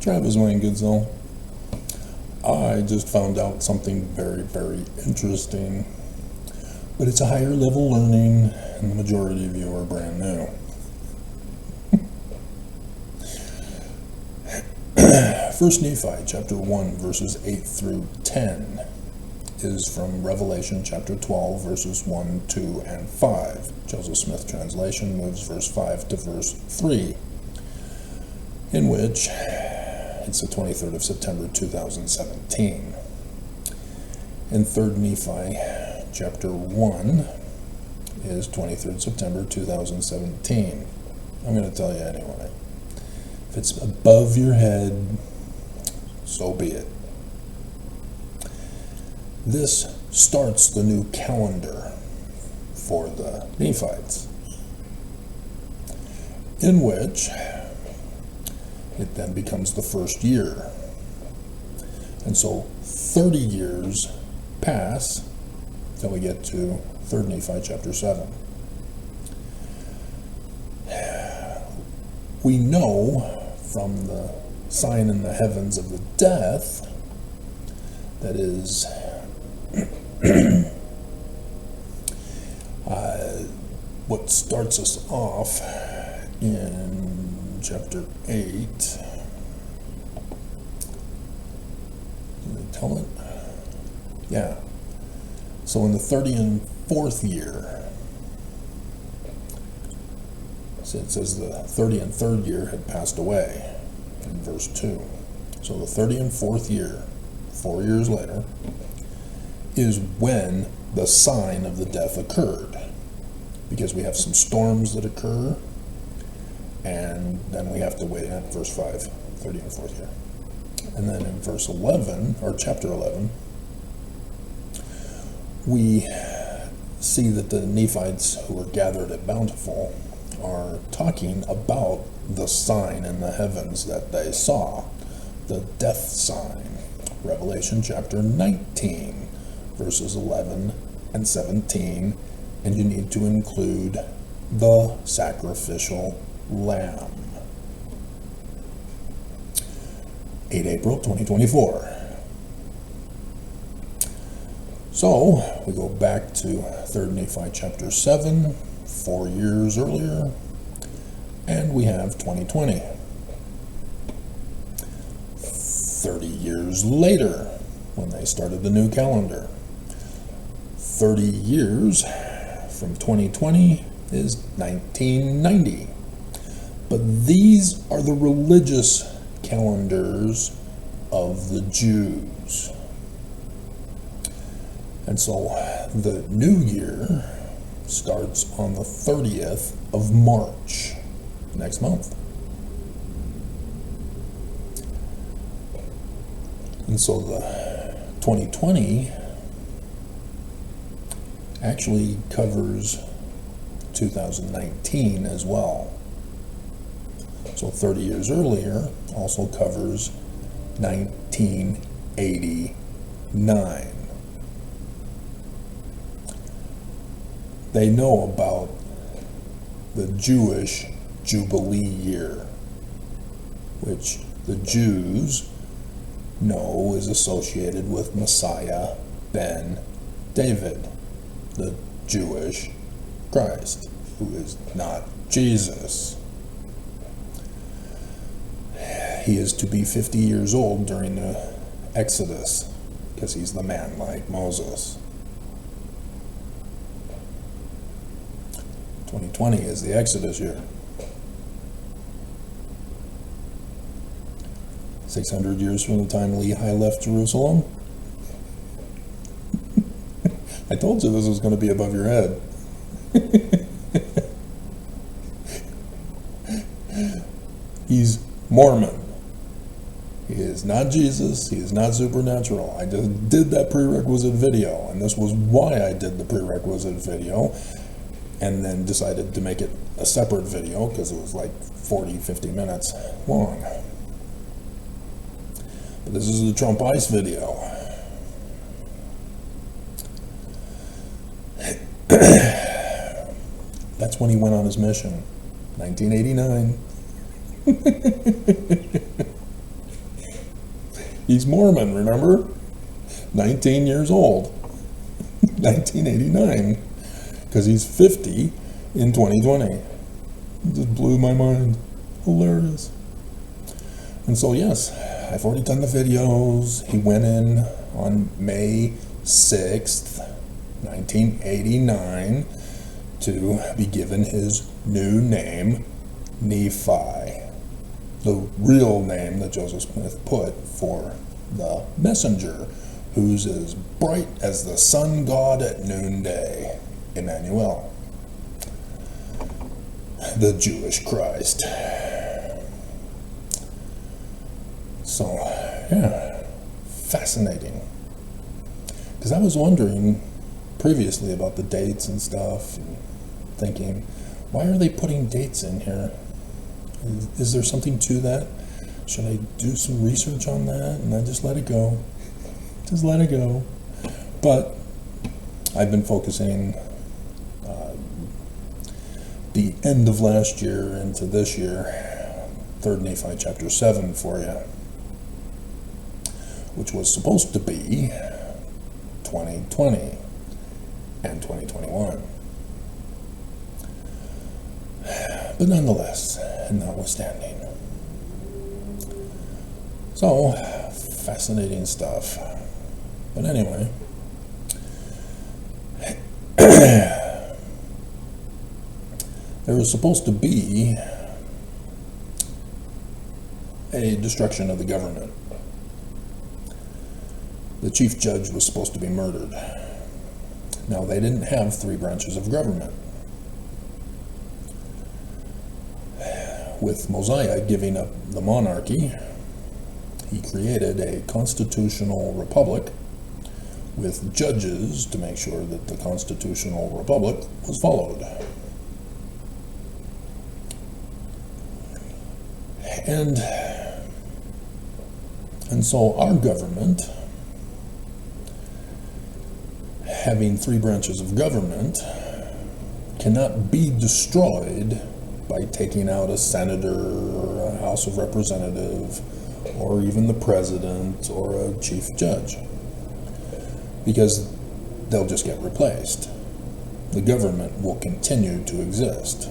Travis, my good soul. I just found out something very, very interesting. But it's a higher level learning, and the majority of you are brand new. First Nephi, chapter 1, verses 8 through 10, is from Revelation chapter 12, verses 1, 2, and 5. Joseph Smith translation moves verse 5 to verse 3, in which it's the 23rd of September 2017. In 3rd Nephi, chapter 1 is 23rd September 2017. I'm going to tell you anyway. If it's above your head, so be it. This starts the new calendar for the Nephites, in which it then becomes the first year. And so 30 years pass till we get to 3rd Nephi chapter 7. We know from the sign in the heavens of the death, that is what starts us off in chapter 8. Did they tell it? Yeah. So in the 34th year, so it says the 30 and 3rd year had passed away in verse 2. So the 30 and 4th year, 4 years later, is when the sign of the death occurred. Because we have some storms that occur, and then we have to wait at verse 5, 30 and 4th year. And then in verse 11, or chapter 11, we see that the Nephites who were gathered at Bountiful are talking about the sign in the heavens that they saw, the death sign. Revelation chapter 19, verses 11 and 17, and you need to include the sacrificial lamb. 8 April 2024. So, we go back to 3rd Nephi chapter 7, 4 years earlier, and we have 2020. 30 years later, when they started the new calendar. 30 years from 2020 is 1990. But these are the religious calendars of the Jews. And so the new year starts on the 30th of March, next month. And so the 2020 actually covers 2019 as well. So 30 years earlier also covers 1989. They know about the Jewish Jubilee year, which the Jews know is associated with Messiah ben David, the Jewish Christ, who is not Jesus. He is to be 50 years old during the Exodus, because he's the man like Moses. 2020 is the Exodus year. 600 years from the time Lehi left Jerusalem. I told you this was going to be above your head. He's Mormon. He is not Jesus. He is not supernatural. I just did that prerequisite video, and this was why I did the prerequisite video, and then decided to make it a separate video because it was like 40-50 minutes long. But this is the Trump Ice video. That's when he went on his mission, 1989. He's Mormon, remember? 19 years old. 1989. Because he's 50 in 2020. It just blew my mind. Hilarious. And so, yes, I've already done the videos. He went in on May 6th, 1989, to be given his new name, Nephi. The real name that Joseph Smith put for the messenger, who's as bright as the sun god at noonday, Emmanuel, the Jewish Christ. So, yeah, fascinating. Because I was wondering previously about the dates and stuff, and thinking, why are they putting dates in here? Is there something to that? Should I do some research on that? And I just let it go. Just let it go. But I've been focusing the end of last year into this year, 3rd Nephi chapter 7 for you, which was supposed to be 2020 and 2021. But nonetheless, and notwithstanding. So, fascinating stuff. But anyway, there was supposed to be a destruction of the government. The chief judge was supposed to be murdered. Now, they didn't have 3 branches of government. With Mosiah giving up the monarchy, he created a constitutional republic with judges to make sure that the constitutional republic was followed. And so our government, having 3 branches of government, cannot be destroyed by taking out a senator or a House of Representative or even the president or a chief judge, because they'll just get replaced. The government will continue to exist.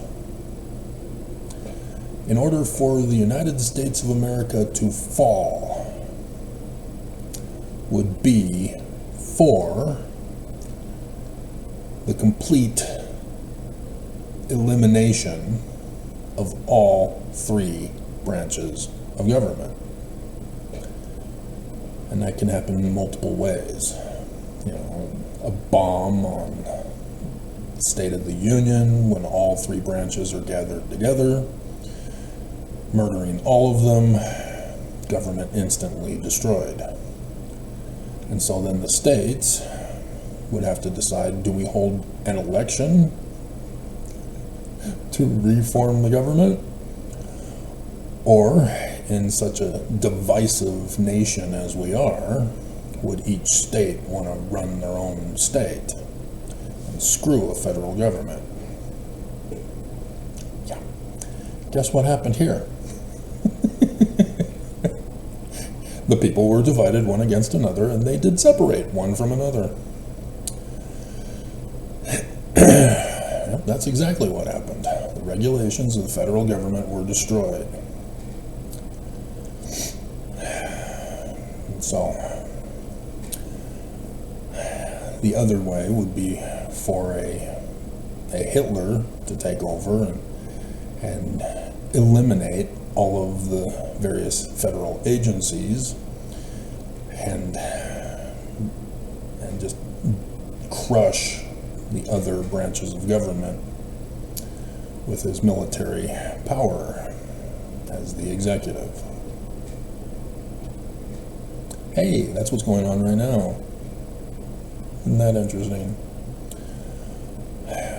In order for the United States of America to fall would be for the complete elimination of all 3 branches of government. And that can happen in multiple ways. You know, a bomb on the State of the Union when all 3 branches are gathered together, murdering all of them, government instantly destroyed. And so then the states would have to decide, do we hold an election to reform the government? Or, in such a divisive nation as we are, would each state want to run their own state and screw a federal government? Yeah. Guess what happened here? The people were divided one against another, and they did separate one from another. Yep, that's exactly what happened. The regulations of the federal government were destroyed. So, the other way would be for a Hitler to take over and eliminate all of the various federal agencies and just crush the other branches of government with his military power as the executive. Hey, that's what's going on right now. Isn't that interesting?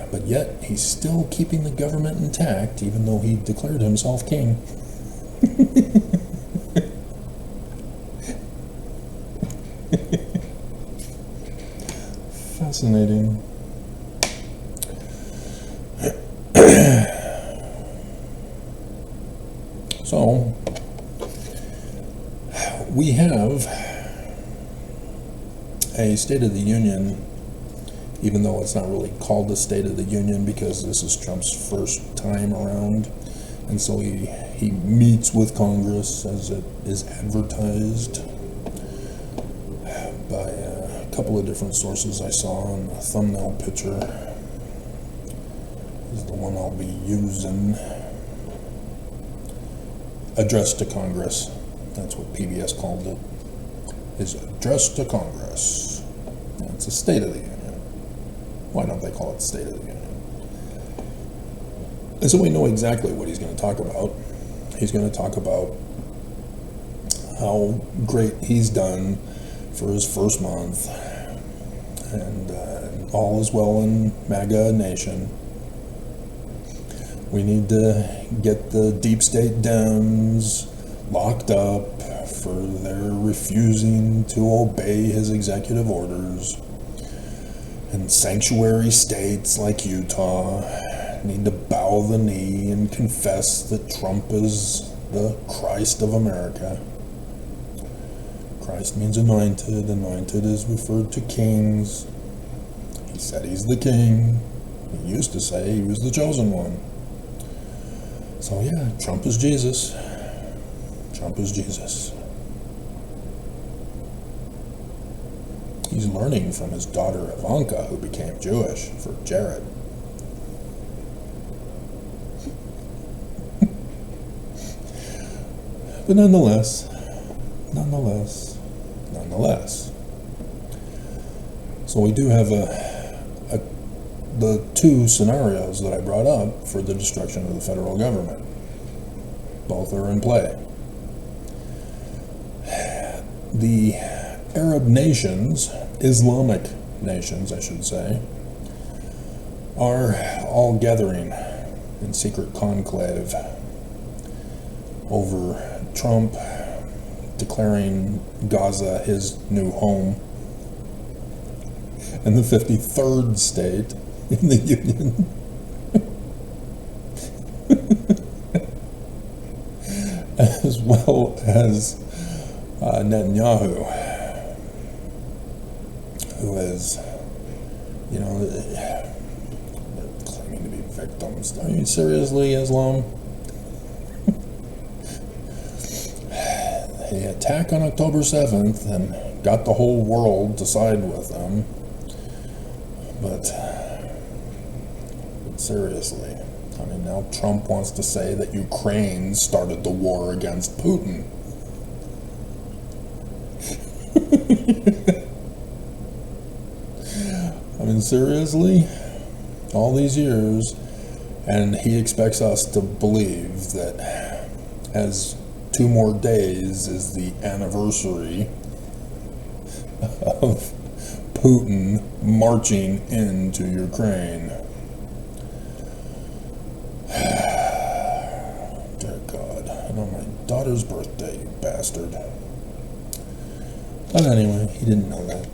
But yet, he's still keeping the government intact, even though he declared himself king. Fascinating. So, We have a State of the Union, even though it's not really called a State of the Union because this is Trump's first time around, and so he meets with Congress as it is advertised by a couple of different sources I saw, and the thumbnail picture is the one I'll be using. Address to Congress, that's what PBS called it, is Address to Congress. It's a State of the Union. Why don't they call it State of the Union? And so we know exactly what he's going to talk about. He's going to talk about how great he's done for his first month, and all is well in MAGA Nation. We need to get the deep state Dems locked up for their refusing to obey his executive orders. And sanctuary states like Utah need to bow the knee and confess that Trump is the Christ of America. Christ means anointed. Anointed is referred to kings. He said he's the king. He used to say he was the chosen one. So yeah, Trump is Jesus. Trump is Jesus. He's learning from his daughter Ivanka, who became Jewish, for Jared. But nonetheless, so we do have the two scenarios that I brought up for the destruction of the federal government. Both are in play. The Arab nations, Islamic nations I should say, are all gathering in secret conclave over Trump declaring Gaza his new home, and the 53rd state in the Union as well as Netanyahu, who is, claiming to be victims. I mean, seriously, Islam? They attack on October 7th and got the whole world to side with them. But seriously, I mean, now Trump wants to say that Ukraine started the war against Putin. I mean, seriously? All these years, and he expects us to believe that as 2 more days is the anniversary of Putin marching into Ukraine. Dear God, and on my daughter's birthday, you bastard. But anyway, he didn't know that.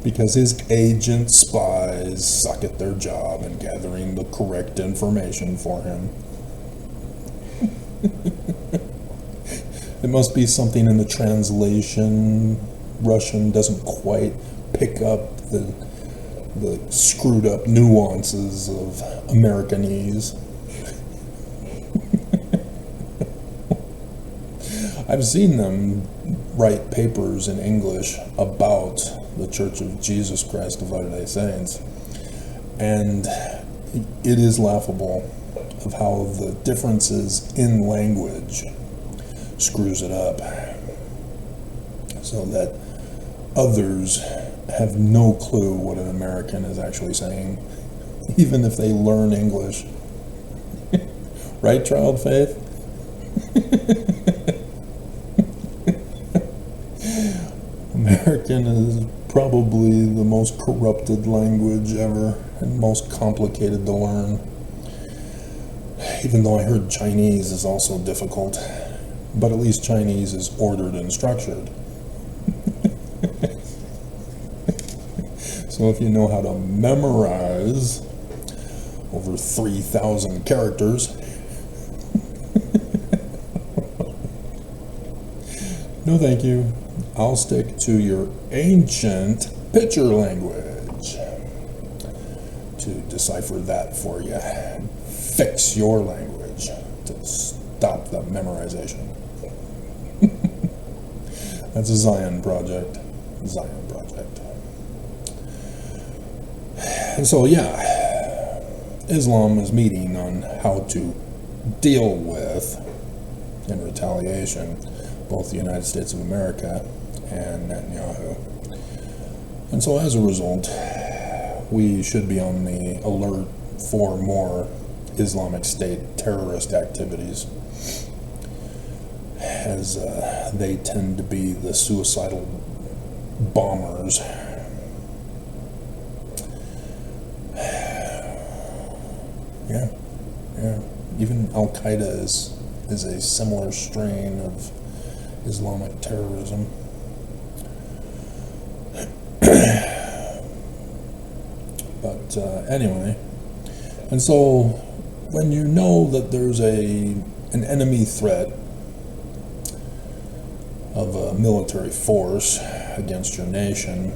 Because his agent spies suck at their job in gathering the correct information for him. It must be something in the translation. Russian doesn't quite pick up the screwed up nuances of Americanese. I've seen them write papers in English about the Church of Jesus Christ of Latter-day Saints, and it is laughable of how the differences in language screws it up, so that others have no clue what an American is actually saying, even if they learn English. Right, child faith? American is probably the most corrupted language ever and most complicated to learn. Even though I heard Chinese is also difficult, but at least Chinese is ordered and structured. So if you know how to memorize over 3,000 characters, No, thank you. I'll stick to your ancient picture language to decipher that for you. Fix your language to stop the memorization. That's a Zion project. Zion project. And so, yeah, Islam is meeting on how to deal with, in retaliation, both the United States of America and Netanyahu. And so as a result, we should be on the alert for more Islamic State terrorist activities, as they tend to be the suicidal bombers. Yeah. Even Al-Qaeda is a similar strain of Islamic terrorism. But anyway, and so when you know that there's an enemy threat of a military force against your nation,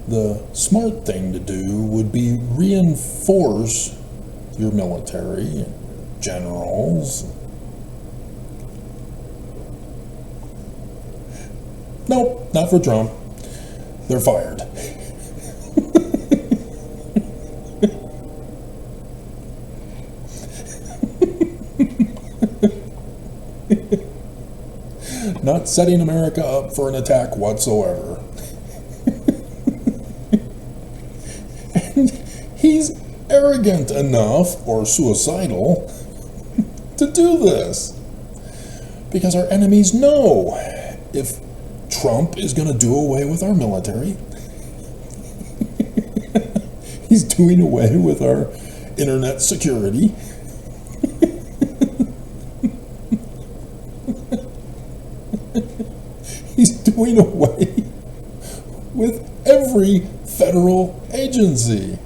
the smart thing to do would be reinforce your military, generals. Nope, not for Trump. They're fired. Not setting America up for an attack whatsoever. And he's arrogant enough, or suicidal, to do this. Because our enemies know if Trump is going to do away with our military, he's doing away with our internet security, he's doing away with every federal agency.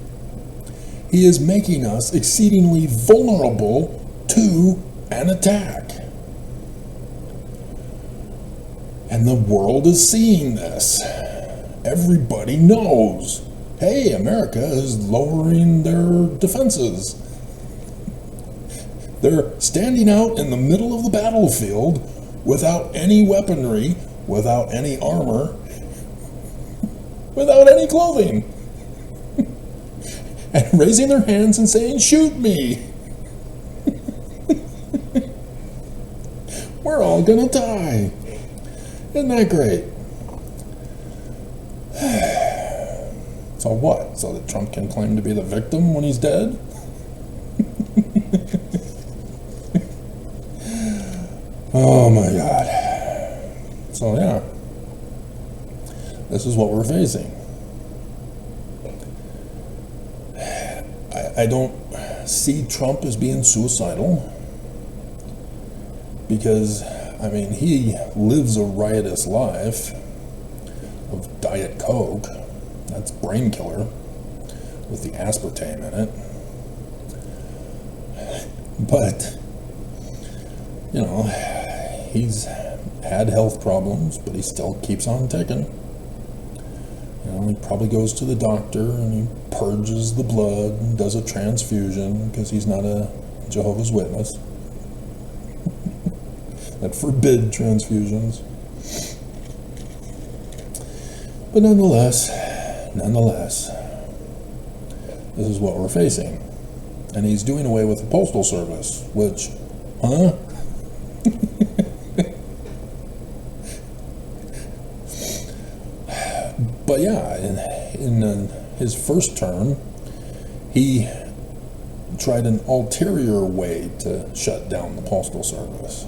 He is making us exceedingly vulnerable to an attack. And the world is seeing this. Everybody knows, hey, America is lowering their defenses. They're standing out in the middle of the battlefield without any weaponry, without any armor, without any clothing. And raising their hands and saying, shoot me. We're all gonna die. Isn't that great? So what? So that Trump can claim to be the victim when he's dead? Oh my God. So yeah, this is what we're facing. I don't see Trump as being suicidal, because I mean, he lives a riotous life of Diet Coke. That's brain killer with the aspartame in it. But, you know, he's had health problems, but he still keeps on ticking. You know, he probably goes to the doctor and he purges the blood and does a transfusion because he's not a Jehovah's Witness that forbid transfusions. But nonetheless, this is what we're facing. And he's doing away with the Postal Service, which, But yeah, in his first term, he tried an ulterior way to shut down the Postal Service.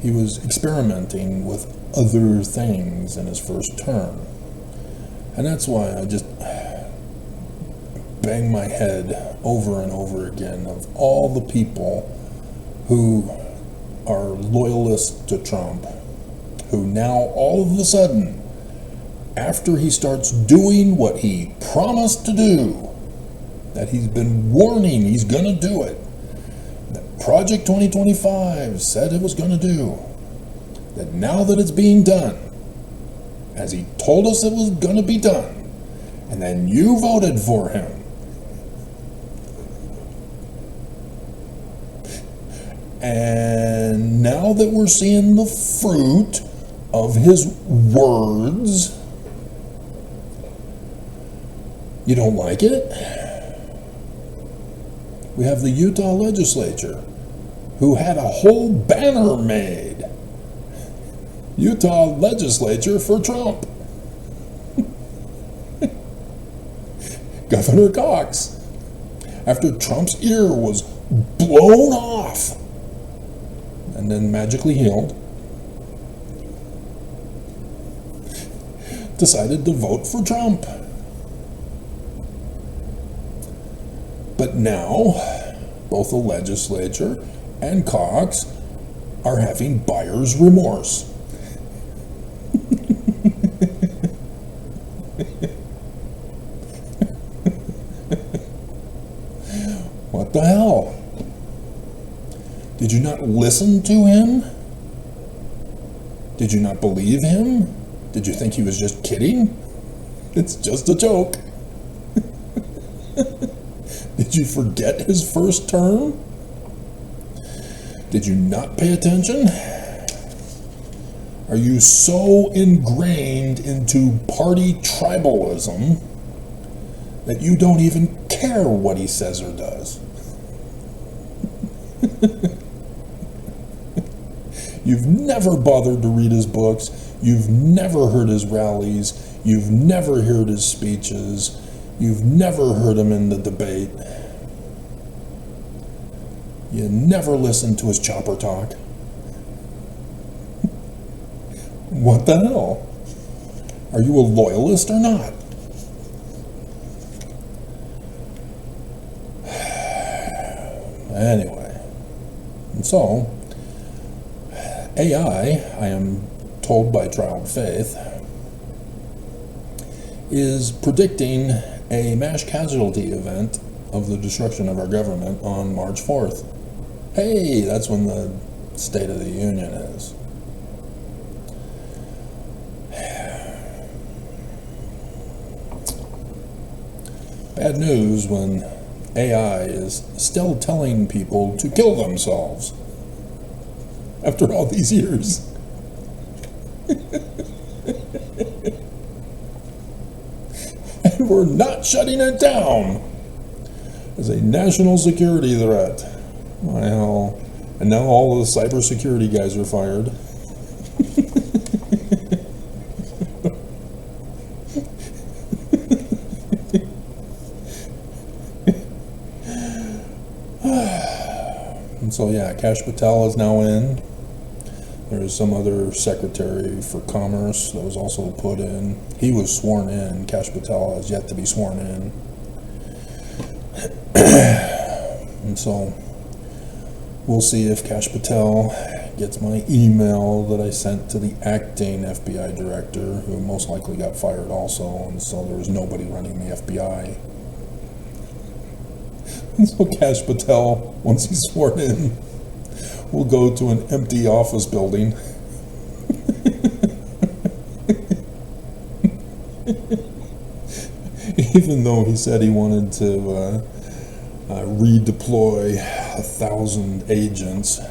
He was experimenting with other things in his first term. And that's why I just bang my head over and over again of all the people who are loyalists to Trump, who now all of a sudden, after he starts doing what he promised to do, that he's been warning he's going to do it, that Project 2025 said it was going to do, that now that it's being done, as he told us it was going to be done, and then you voted for him, and now that we're seeing the fruit of his words, you don't like it? We have the Utah legislature who had a whole banner made. Utah legislature for Trump. Governor Cox, after Trump's ear was blown off and then magically healed, decided to vote for Trump. But now, both the legislature and Cox are having buyer's remorse. What the hell? Did you not listen to him? Did you not believe him? Did you think he was just kidding? It's just a joke. Did you forget his first term? Did you not pay attention? Are you so ingrained into party tribalism that you don't even care what he says or does? You've never bothered to read his books. You've never heard his rallies. You've never heard his speeches. You've never heard him in the debate. You never listened to his chopper talk. What the hell? Are you a loyalist or not? Anyway, and so, AI, I am told by Trial Faith, is predicting a mass casualty event of the destruction of our government on March 4th. Hey, that's when the State of the Union is. Bad news when AI is still telling people to kill themselves after all these years. And we're not shutting it down as a national security threat. Well, and now all the cybersecurity guys are fired. And so yeah, Kash Patel is now in. There's some other Secretary for Commerce that was also put in. He was sworn in. Kash Patel has yet to be sworn in. And so we'll see if Kash Patel gets my email that I sent to the acting FBI director, who most likely got fired also, and so there was nobody running the FBI. And so Kash Patel, once he's sworn in, will go to an empty office building even though he said he wanted to redeploy 1,000 agents.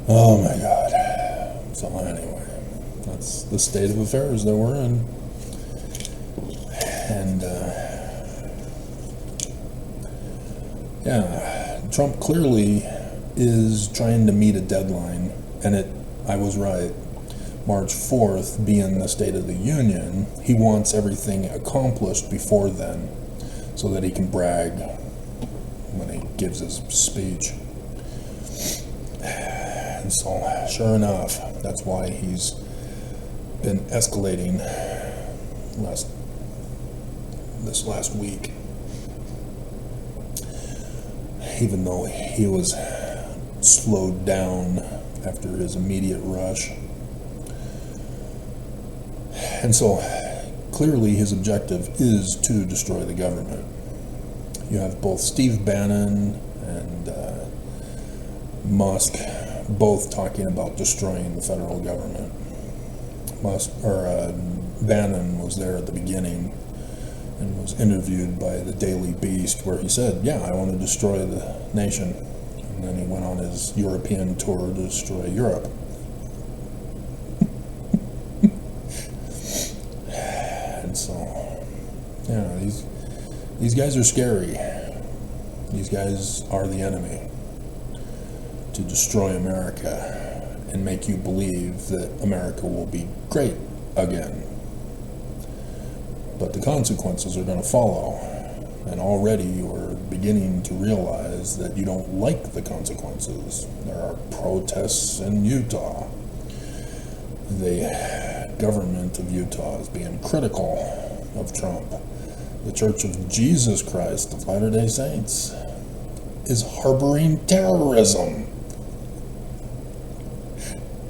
Oh my God. So anyway, that's the state of affairs that we're in. And yeah, Trump clearly is trying to meet a deadline, and I was right. March 4th being the State of the Union, he wants everything accomplished before then so that he can brag when he gives his speech. And so, sure enough, that's why he's been escalating this last week. Even though he was slowed down after his immediate rush. And so, clearly his objective is to destroy the government. You have both Steve Bannon and Musk both talking about destroying the federal government. Bannon was there at the beginning and was interviewed by the Daily Beast, where he said, yeah, I want to destroy the nation. And then he went on his European tour to destroy Europe. And so, yeah, these guys are scary. These guys are the enemy to destroy America and make you believe that America will be great again. But the consequences are going to follow, and already you're beginning to realize that you don't like the consequences. There are protests in Utah. The government of Utah is being critical of Trump. The Church of Jesus Christ of Latter-day Saints is harboring terrorism,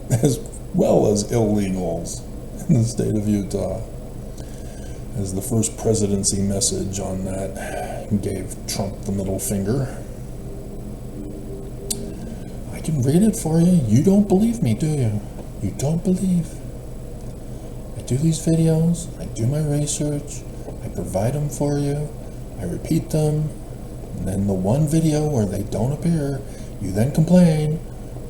as well as illegals in the state of Utah. As the first presidency message on that gave Trump the middle finger. I can read it for you. You don't believe me, do you? You don't believe. I do these videos, I do my research, I provide them for you, I repeat them, and then the one video where they don't appear, you then complain,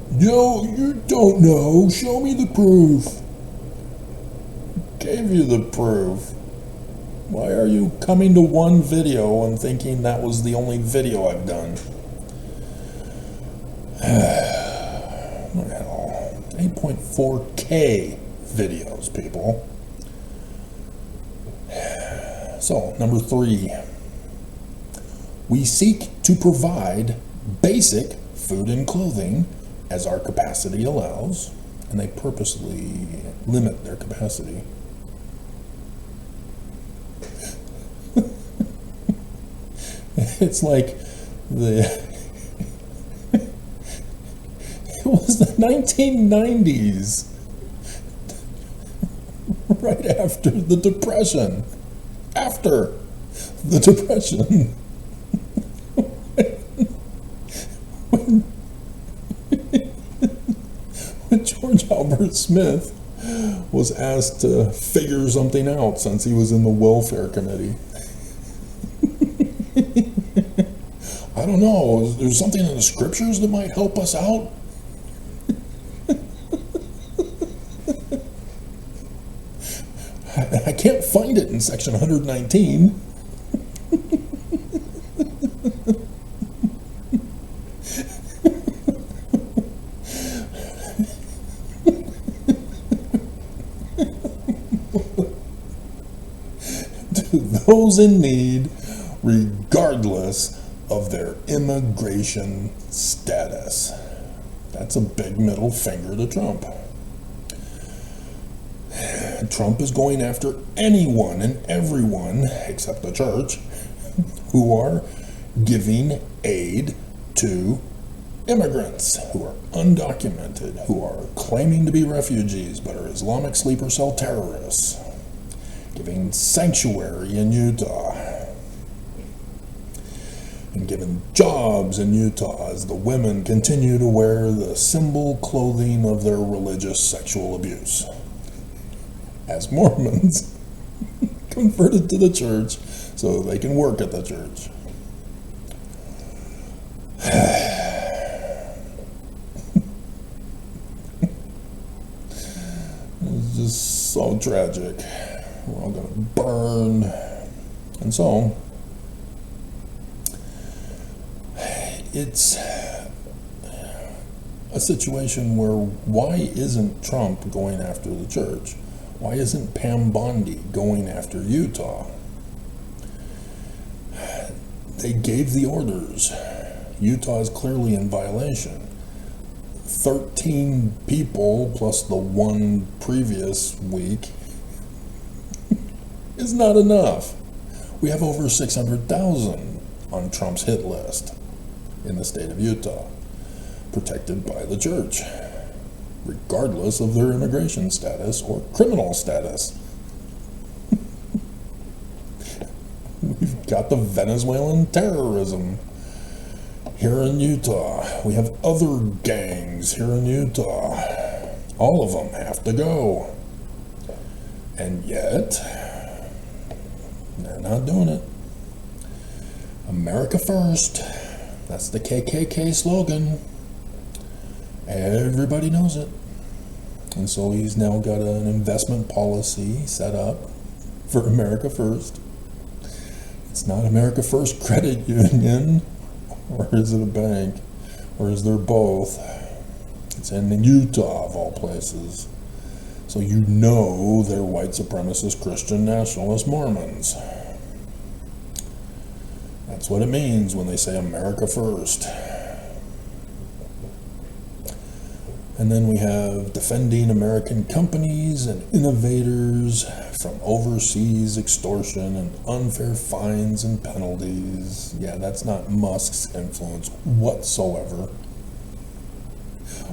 no, you don't know, show me the proof. Gave you the proof. Why are you coming to one video and thinking that was the only video I've done? What the hell? 8.4K videos, people. So, number 3. We seek to provide basic food and clothing as our capacity allows, and they purposely limit their capacity. It's like it was the 1990s, right after the Depression. After the Depression. when George Albert Smith was asked to figure something out since he was in the welfare committee. I don't know, is there something in the scriptures that might help us out? I can't find it in section 119. To those in need, regardless of their immigration status. That's a big middle finger to Trump. Trump is going after anyone and everyone, except the church, who are giving aid to immigrants who are undocumented, who are claiming to be refugees but are Islamic sleeper cell terrorists, giving sanctuary in Utah, and given jobs in Utah as the women continue to wear the symbol clothing of their religious sexual abuse. As Mormons converted to the church so they can work at the church. It's just so tragic. We're all gonna burn. And so it's a situation where why isn't Trump going after the church? Why isn't Pam Bondi going after Utah? They gave the orders. Utah is clearly in violation. 13 people plus the one previous week is not enough. We have over 600,000 on Trump's hit list in the state of Utah, protected by the church, regardless of their immigration status or criminal status. We've got the Venezuelan terrorism Here in Utah, we have other gangs here in Utah. All of them have to go. And yet, they're not doing it. America first. That's the KKK slogan. Everybody knows it. And so he's now got an investment policy set up for America first. It's not America First Credit Union, or is it a bank, or is there both? It's in Utah, of all places. So you know they're white supremacist Christian nationalist Mormons. That's what it means when they say America First. And then we have defending American companies and innovators from overseas extortion and unfair fines and penalties. Yeah, that's not Musk's influence whatsoever.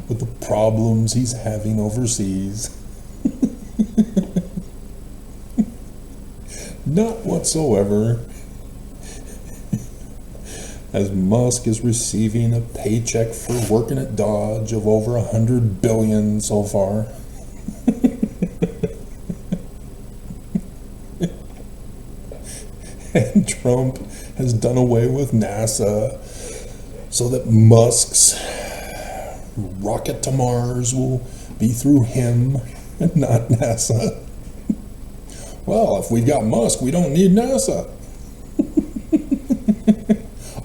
With the problems he's having overseas. Not whatsoever. As Musk is receiving a paycheck for working at Dodge of over $100 billion so far. And Trump has done away with NASA so that Musk's rocket to Mars will be through him and not NASA. Well, if we've got Musk, we don't need NASA.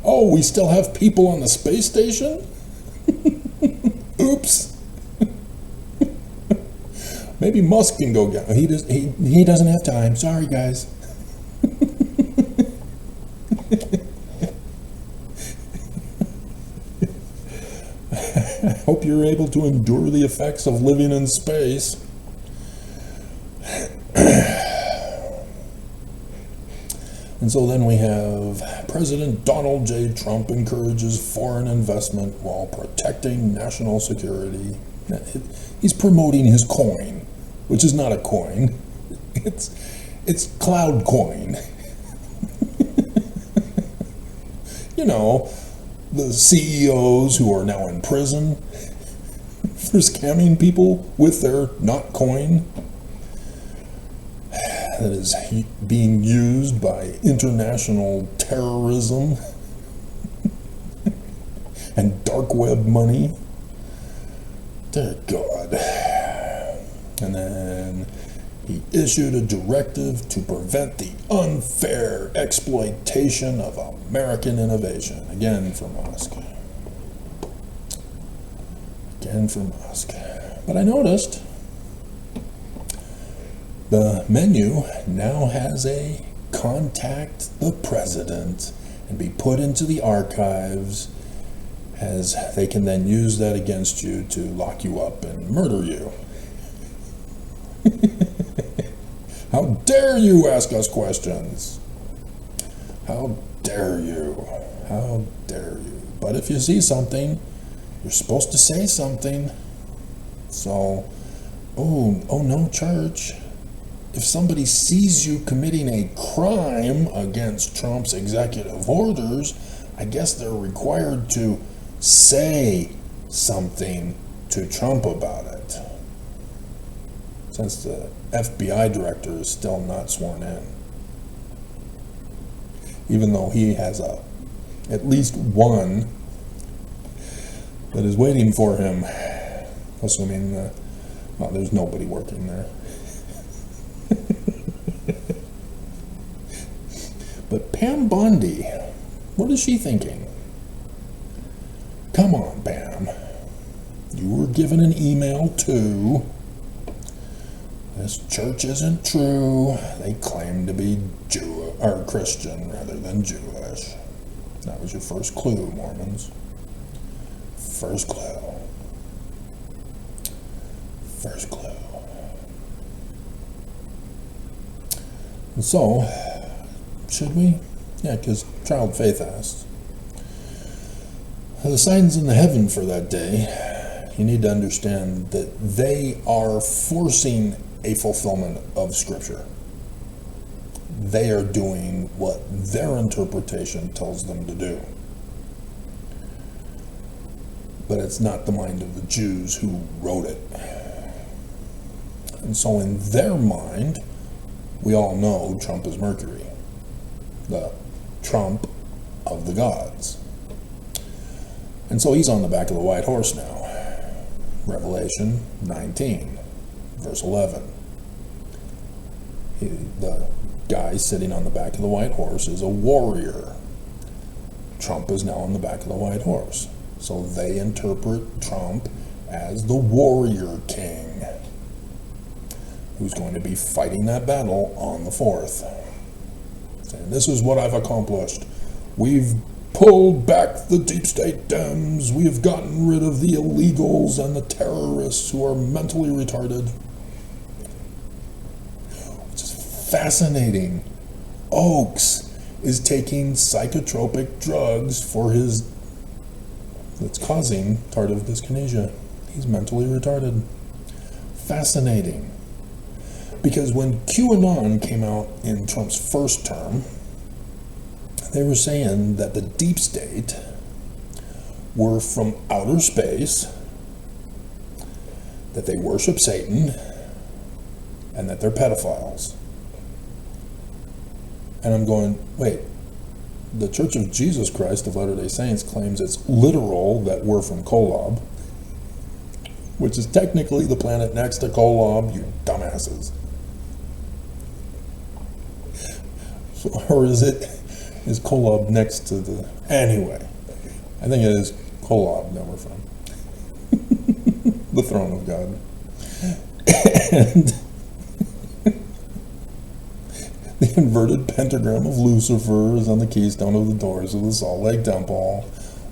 Oh, we still have people on the space station? Oops. Maybe Musk can go get. He doesn't have time. Sorry, guys. I hope you're able to endure the effects of living in space. And so then we have President Donald J. Trump encourages foreign investment while protecting national security. He's promoting his coin, which is not a coin. It's cloud coin. You know, the CEOs who are now in prison for scamming people with their not coin. That is being used by international terrorism and dark web money. Dear God. And then he issued a directive to prevent the unfair exploitation of American innovation. Again for Musk. Again for Musk. But I noticed the menu now has a contact the president and be put into the archives, as they can then use that against you to lock you up and murder you. How dare you ask us questions? How dare you? How dare you? But if you see something, you're supposed to say something. So, oh no, church. If somebody sees you committing a crime against Trump's executive orders, I guess they're required to say something to Trump about it. Since the FBI director is still not sworn in. Even though he has at least one that is waiting for him. Assuming there's nobody working there. But Pam Bondi, what is she thinking? Come on, Pam. You were given an email too. This church isn't true. They claim to be Christian rather than Jewish. That was your first clue, Mormons. First clue. First clue. And so, should we? Yeah, because Child Faith asked. The signs in the heaven for that day, you need to understand that they are forcing a fulfillment of Scripture. They are doing what their interpretation tells them to do. but it's not the mind of the Jews who wrote it. And so in their mind, we all know Trump is Mercury, the Trump of the gods. And so he's on the back of the white horse now. Revelation 19, verse 11. The guy sitting on the back of the white horse is a warrior. Trump is now on the back of the white horse. So they interpret Trump as the warrior king, who's going to be fighting that battle on the 4th. And this is what I've accomplished. We've pulled back the deep state Dems. We have gotten rid of the illegals and the terrorists who are mentally retarded. Which is fascinating. Oakes is taking psychotropic drugs for his, that's causing tardive dyskinesia. He's mentally retarded. Fascinating. Because when QAnon came out in Trump's first term, they were saying that the deep state were from outer space, that they worship Satan, and that they're pedophiles. And I'm going, wait, the Church of Jesus Christ of Latter-day Saints claims it's literal that we're from Kolob, which is technically the planet next to Kolob, you dumbasses. So, or is Kolob next to the... Anyway, I think it is Kolob that we're from. The throne of God. And the inverted pentagram of Lucifer is on the keystone of the doors of the Salt Lake Temple.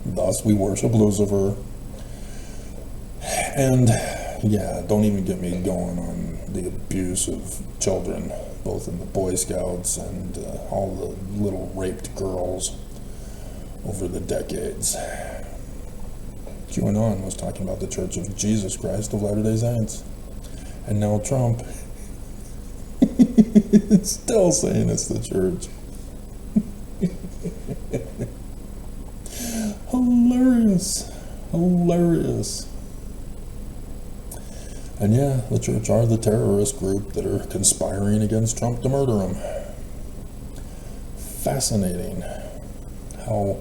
Thus, we worship Lucifer. And, yeah, don't even get me going on the abuse of children, both in the Boy Scouts and all the little raped girls over the decades. QAnon was talking about the Church of Jesus Christ of Latter-day Saints. And now Trump is still saying it's the church. Hilarious. Hilarious. And yeah, the church are the terrorist group that are conspiring against Trump to murder him. Fascinating how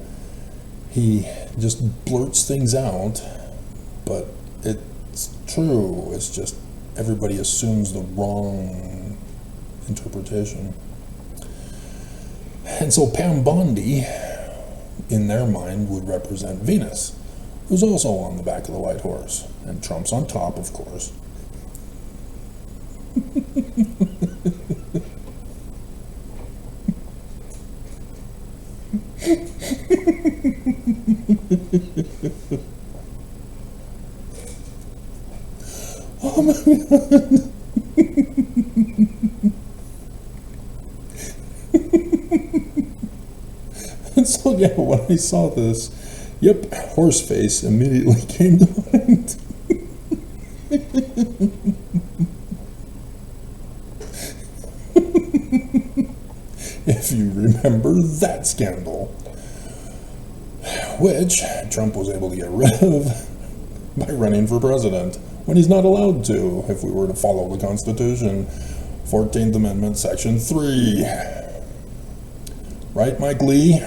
he just blurts things out, but it's true. It's just everybody assumes the wrong interpretation. And so Pam Bondi, in their mind, would represent Venus, who's also on the back of the white horse. And Trump's on top, of course. Oh my God. And so, yeah, when I saw this, yep, Horseface immediately came to mind. If you remember that scandal, which Trump was able to get rid of by running for president, when he's not allowed to, if we were to follow the Constitution, 14th Amendment, Section 3. Right, Mike Lee?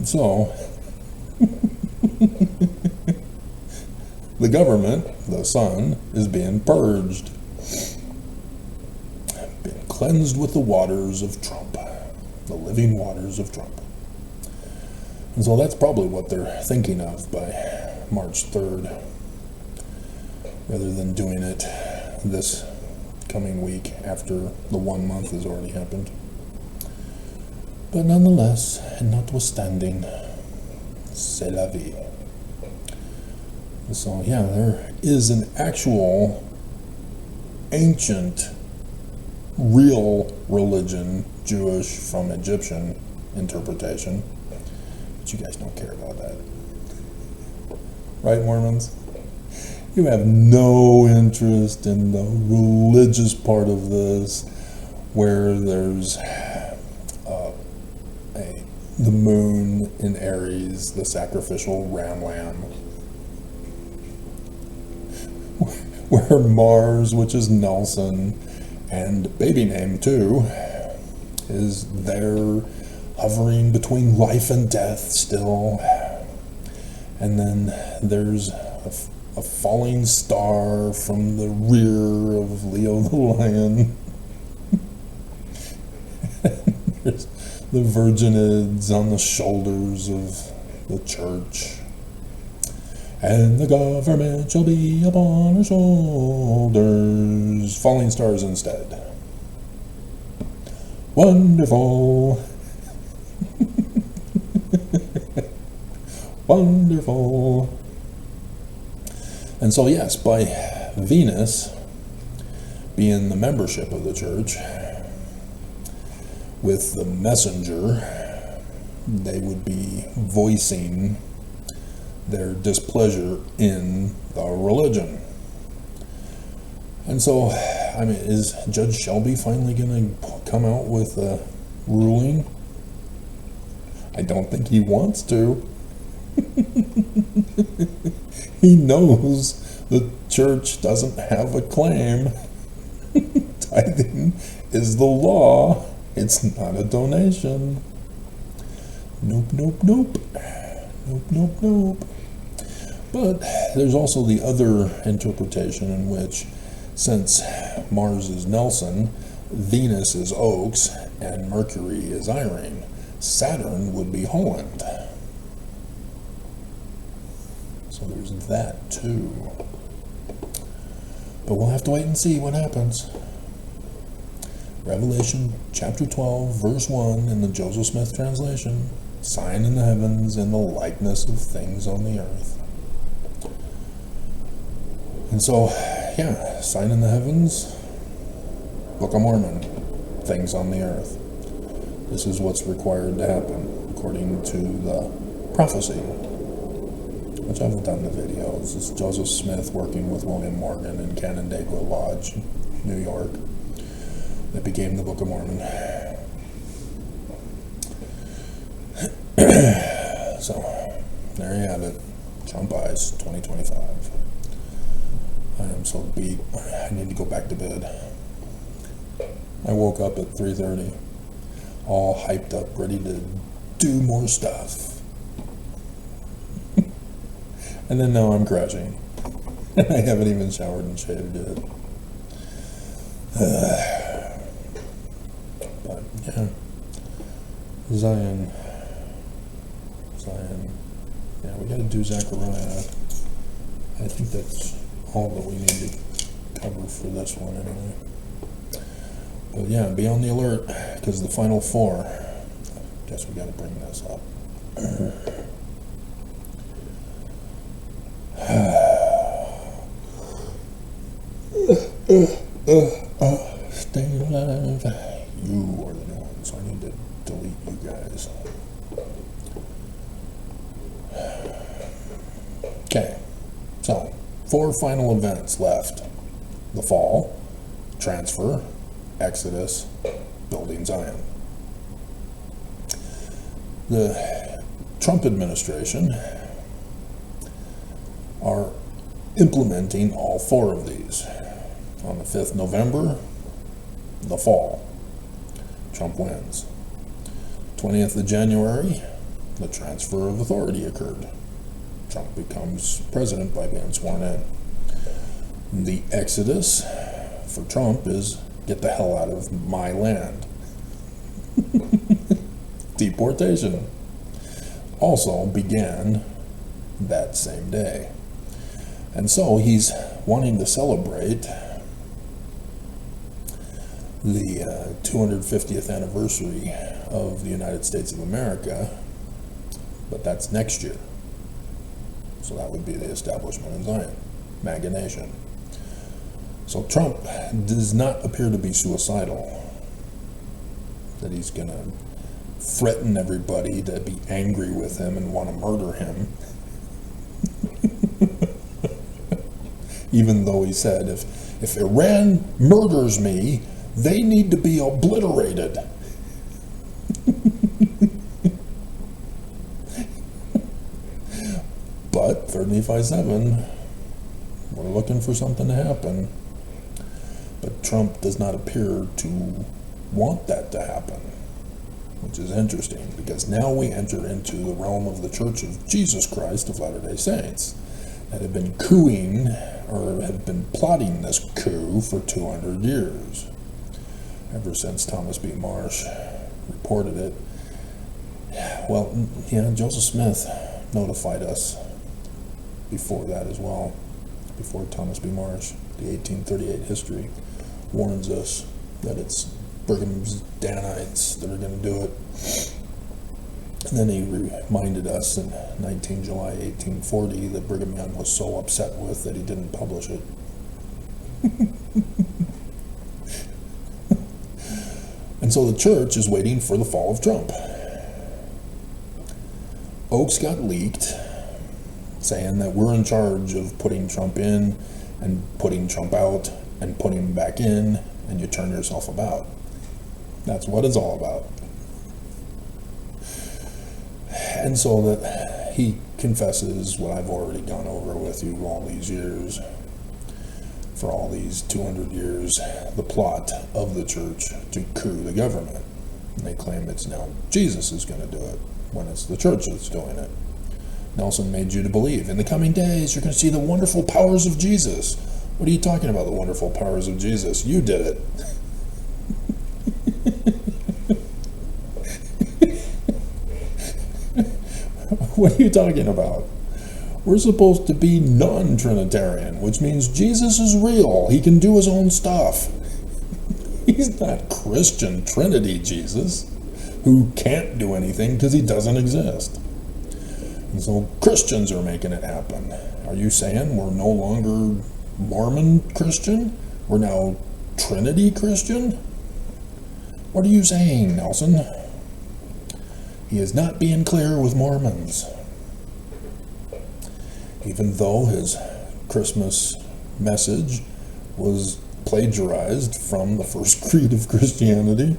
So, the government, the sun, is being purged, being cleansed with the waters of Trump, the living waters of Trump. And so that's probably what they're thinking of by March 3rd, rather than doing it this coming week after the 1 month has already happened. But nonetheless, and notwithstanding, c'est la vie. So yeah, there is an actual ancient, real religion, Jewish from Egyptian interpretation. But you guys don't care about that. Right, Mormons? You have no interest in the religious part of this, where there's a the moon in Aries, the sacrificial ram lamb, where Mars, which is Nelson, and baby name too, is there hovering between life and death still. And then there's a falling star from the rear of Leo the lion. There's the virginids on the shoulders of the church. And the government shall be upon our shoulders. Falling stars instead. Wonderful. Wonderful. And so, yes, by Venus being the membership of the church, with the messenger, they would be voicing their displeasure in the religion. And so, I mean, is Judge Shelby finally going to come out with a ruling? I don't think he wants to. He knows the church doesn't have a claim. Tithing is the law. It's not a donation. Nope, nope, nope. Nope, nope, nope. But there's also the other interpretation in which, since Mars is Nelson, Venus is Oaks, and Mercury is Irene, Saturn would be Holland. So there's that too. But we'll have to wait and see what happens. Revelation chapter 12, verse 1 in the Joseph Smith translation. Sign in the heavens in the likeness of things on the earth. And so, yeah, sign in the heavens, Book of Mormon, things on the earth. This is what's required to happen according to the prophecy, which I've done the videos. It's Joseph Smith working with William Morgan in Canandaigua Lodge, New York, that became the Book of Mormon. So, there you have it. Trump Eyes 2025. I am so beat. I need to go back to bed. I woke up at 3:30, all hyped up, ready to do more stuff. And then now I'm crashing. And I haven't even showered and shaved yet. But, yeah. Zion. Yeah, we gotta do Zechariah. I think that's all that we need to cover for this one anyway. But yeah, be on the alert, because the final four, I guess we gotta bring this up. Stay alive. You are the new one, so I need to delete you guys. Okay, so 4 final events left. The fall, transfer, Exodus, building Zion. The Trump administration are implementing all 4 of these. On the 5th November, the fall, Trump wins. 20th of January, the transfer of authority occurred. Trump becomes president by being sworn in. The Exodus for Trump is get the hell out of my land. Deportation also began that same day. And so he's wanting to celebrate the 250th anniversary of the United States of America, but that's next year. So that would be the establishment of Zion, MAGA Nation. So Trump does not appear to be suicidal, that he's going to threaten everybody to be angry with him and want to murder him. Even though he said, if Iran murders me, they need to be obliterated. 3 Nephi 7, we're looking for something to happen. But Trump does not appear to want that to happen, which is interesting, because now we enter into the realm of the Church of Jesus Christ of Latter-day Saints that have been cooing, or have been plotting this coup for 200 years, ever since Thomas B. Marsh reported it. Well, yeah, Joseph Smith notified us before that as well, before Thomas B. Marsh. The 1838 history warns us that it's Brigham's Danites that are going to do it. And then he reminded us in July 1840 that Brigham Young was so upset with that he didn't publish it. And so the church is waiting for the fall of Trump. Oaks got leaked, saying that we're in charge of putting Trump in and putting Trump out and putting him back in, and you turn yourself about. That's what it's all about. And so that he confesses what I've already gone over with you all these years, for all these 200 years, the plot of the church to coup the government. And they claim it's now Jesus is going to do it, when it's the church that's doing it. Nelson made you to believe, in the coming days you're going to see the wonderful powers of Jesus. What are you talking about, the wonderful powers of Jesus? You did it. What are you talking about? We're supposed to be non-Trinitarian, which means Jesus is real. He can do his own stuff. He's not Christian Trinity Jesus, who can't do anything because he doesn't exist. And so Christians are making it happen. Are you saying we're no longer Mormon Christian? We're now Trinity Christian? What are you saying, Nelson? He is not being clear with Mormons. Even though his Christmas message was plagiarized from the first creed of Christianity.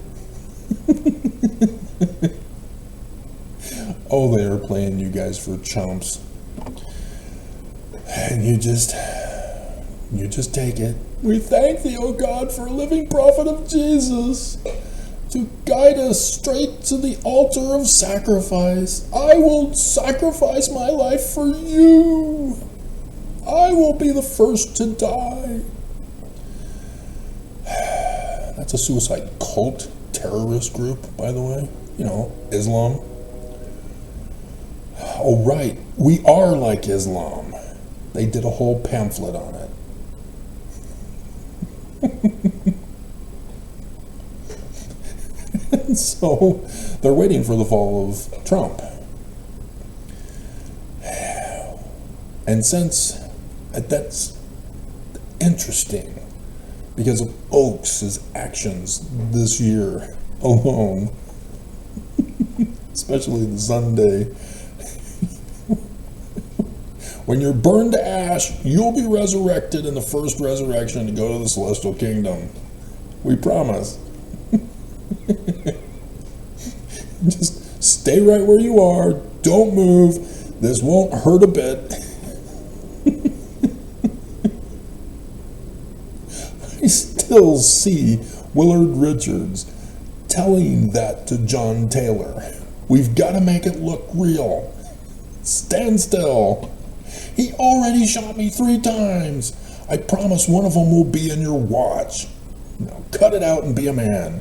Oh, they are playing you guys for chumps. And you just take it. We thank thee, O God, for a living prophet of Jesus, to guide us straight to the altar of sacrifice. I will sacrifice my life for you. I will be the first to die. That's a suicide cult terrorist group, by the way. You know, Islam. Oh, right. We are like Islam. They did a whole pamphlet on it. And so they're waiting for the fall of Trump. And since that's interesting, because of Oaks' actions this year alone, especially the Sunday, when you're burned to ash, you'll be resurrected in the first resurrection to go to the celestial kingdom. We promise. Just stay right where you are. Don't move. This won't hurt a bit. I still see Willard Richards telling that to John Taylor. We've got to make it look real. Stand still. He already shot me 3 times. I promise one of them will be in your watch. Now cut it out and be a man.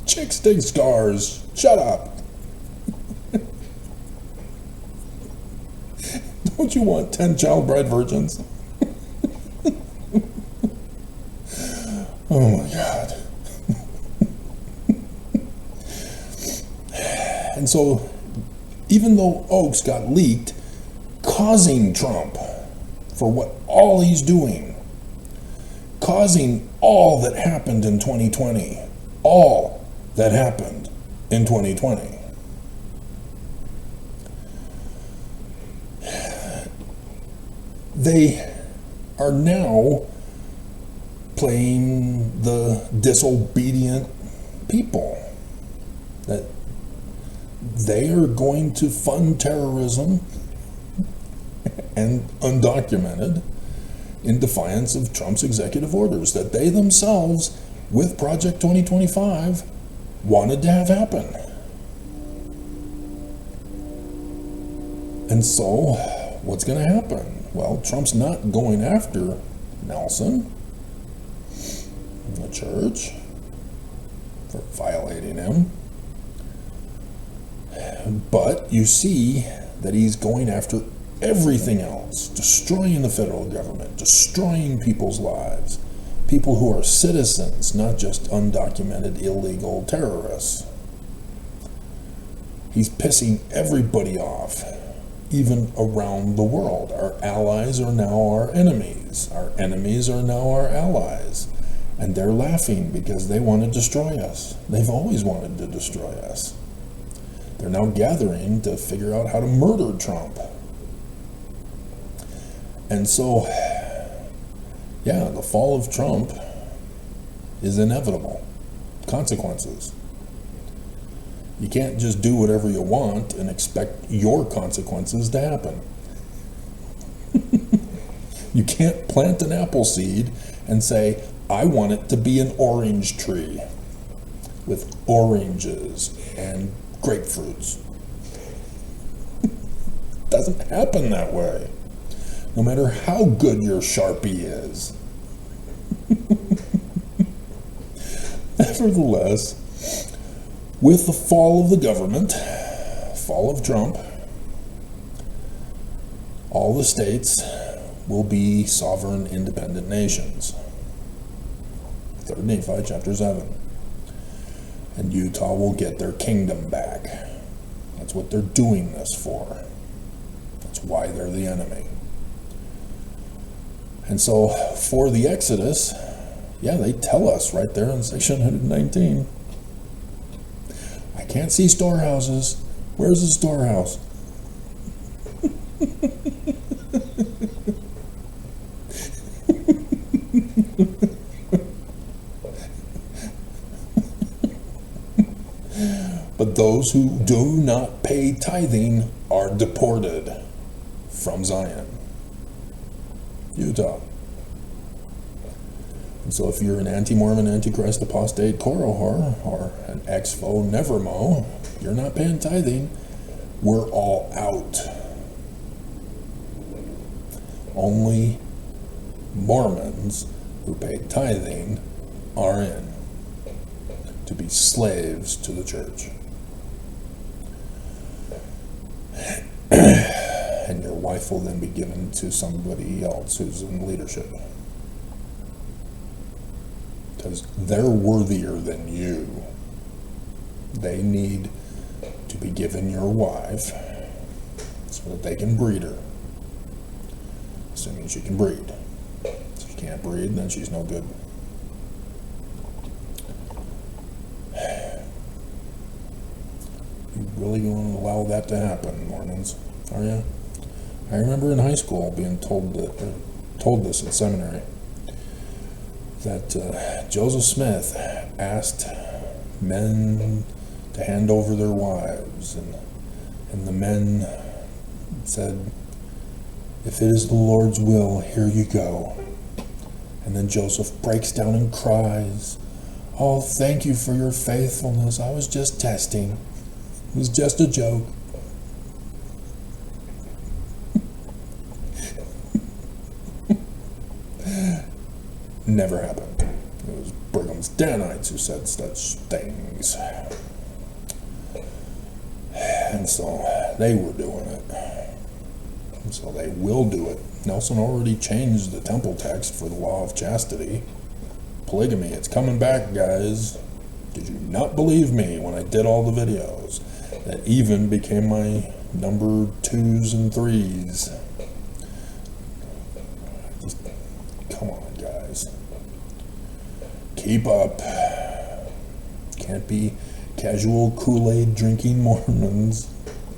Chicks dig stars. Shut up. Don't you want 10 child-bride virgins? Oh my God. And so, even though Oaks got leaked, causing Trump for what all he's doing, causing all that happened in 2020, all that happened in 2020. they are now playing the disobedient people, that they are going to fund terrorism and undocumented in defiance of Trump's executive orders that they themselves, with Project 2025, wanted to have happen. And so, what's going to happen? Well, Trump's not going after Nelson, the church, for violating him. But you see that he's going after everything else, destroying the federal government, destroying people's lives, people who are citizens, not just undocumented illegal terrorists. He's pissing everybody off, even around the world. Our allies are now our enemies. Our enemies are now our allies. And they're laughing because they want to destroy us. They've always wanted to destroy us. They're now gathering to figure out how to murder Trump. And so, yeah, the fall of Trump is inevitable. Consequences. You can't just do whatever you want and expect your consequences to happen. You can't plant an apple seed and say, I want it to be an orange tree with oranges and grapefruits. It doesn't happen that way. No matter how good your Sharpie is. Nevertheless, with the fall of the government, fall of Trump, all the states will be sovereign, independent nations. 3 Nephi chapter 7. And Utah will get their kingdom back. That's what they're doing this for. That's why they're the enemy. And so, for the Exodus, yeah, they tell us right there in section 119. I can't see storehouses. Where's the storehouse? But those who do not pay tithing are deported from Zion, Utah. And so if you're an anti-Mormon, antichrist, apostate, Korohor, or an ex-foe Nevermo, you're not paying tithing, we're all out. Only Mormons who pay tithing are in to be slaves to the church. And your wife will then be given to somebody else who's in leadership. Because they're worthier than you. They need to be given your wife so that they can breed her. Assuming she can breed. If she can't breed, then she's no good. You really going to allow that to happen, Mormons? Are you? I remember in high school being told this in seminary, that Joseph Smith asked men to hand over their wives, and the men said, if it is the Lord's will, here you go. And then Joseph breaks down and cries, oh, thank you for your faithfulness. I was just testing. It was just a joke. Never happened. It was Brigham's Danites who said such things. And so they were doing it. And so they will do it. Nelson already changed the temple text for the law of chastity. Polygamy, it's coming back, guys. Did you not believe me when I did all the videos? That even became my number 2s and 3s. Just, come on, guys. Keep up. Can't be casual Kool-Aid drinking Mormons.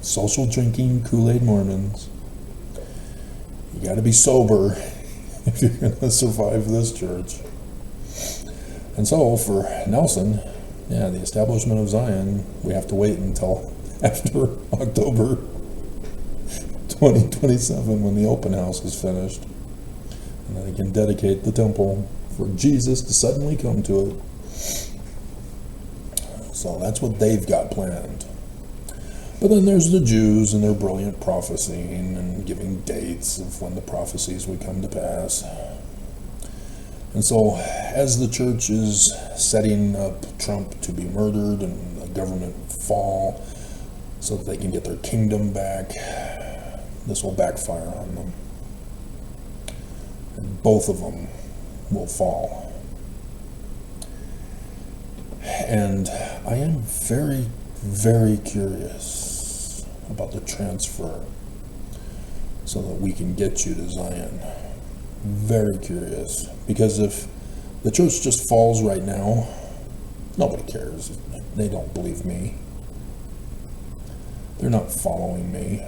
Social drinking Kool-Aid Mormons. You got to be sober if you're going to survive this church. And so for Nelson, yeah, the establishment of Zion, we have to wait until after October 2027 when the open house is finished. And then he can dedicate the temple for Jesus to suddenly come to it. So that's what they've got planned. But then there's the Jews and their brilliant prophesying and giving dates of when the prophecies would come to pass. And so as the church is setting up Trump to be murdered and the government fall so that they can get their kingdom back, this will backfire on them. And both of them will fall. And I am very, very curious about the transfer so that we can get you to Zion. Very curious. Because if the church just falls right now, nobody cares. They don't believe me. They're not following me.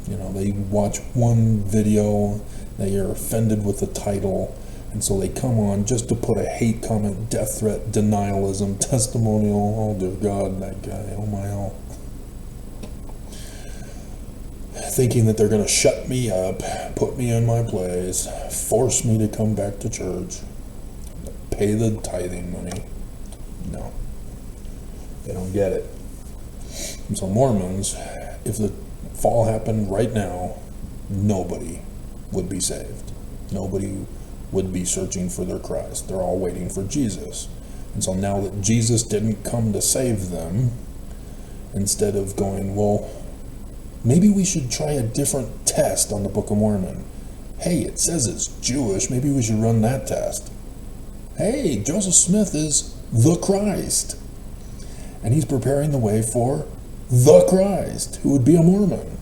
You know, they watch one video, they are offended with the title, and so they come on just to put a hate comment, death threat, denialism, testimonial. Oh dear God, that guy, oh my oh. Thinking that they're going to shut me up, put me in my place, force me to come back to church, pay the tithing money. No, they don't get it. And so Mormons, if the fall happened right now, nobody would be saved. Nobody would be searching for their Christ. They're all waiting for Jesus. And so now that Jesus didn't come to save them, instead of going, well, maybe we should try a different test on the Book of Mormon. Hey, it says it's Jewish. Maybe we should run that test. Hey, Joseph Smith is the Christ. And he's preparing the way for the Christ, who would be a Mormon.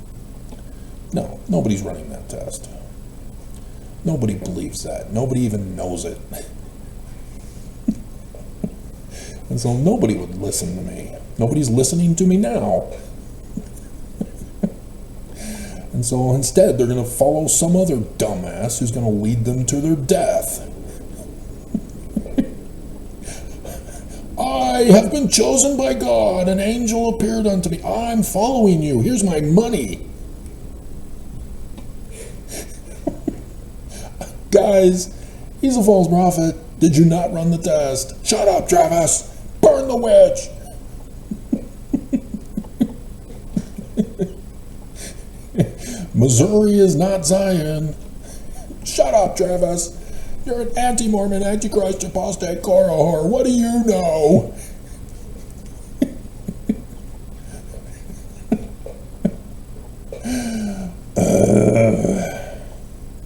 No, nobody's running that test. Nobody believes that. Nobody even knows it. And so nobody would listen to me. Nobody's listening to me now. And so instead, they're going to follow some other dumbass who's going to lead them to their death. I have been chosen by God. An angel appeared unto me. I'm following you. Here's my money. Guys, he's a false prophet. Did you not run the test? Shut up, Travis. Burn the witch. Missouri is not Zion. Shut up, Travis. You're an anti-Mormon, antichrist, apostate, Korahor. What do you know?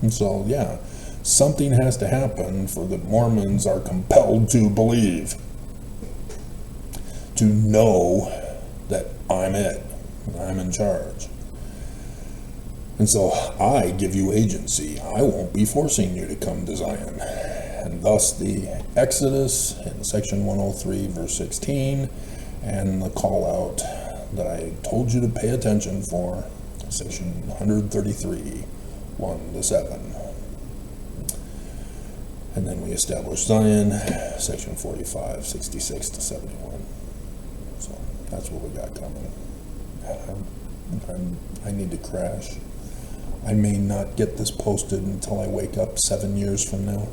And so, yeah, something has to happen for the Mormons are compelled to believe, to know that I'm it, I'm in charge. And so I give you agency. I won't be forcing you to come to Zion. And thus the Exodus in section 103, verse 16, and the call out that I told you to pay attention for, section 133, 1 to 7. And then we establish Zion, section 45, 66 to 71. So that's what we got coming. I need to crash. I may not get this posted until I wake up 7 years from now.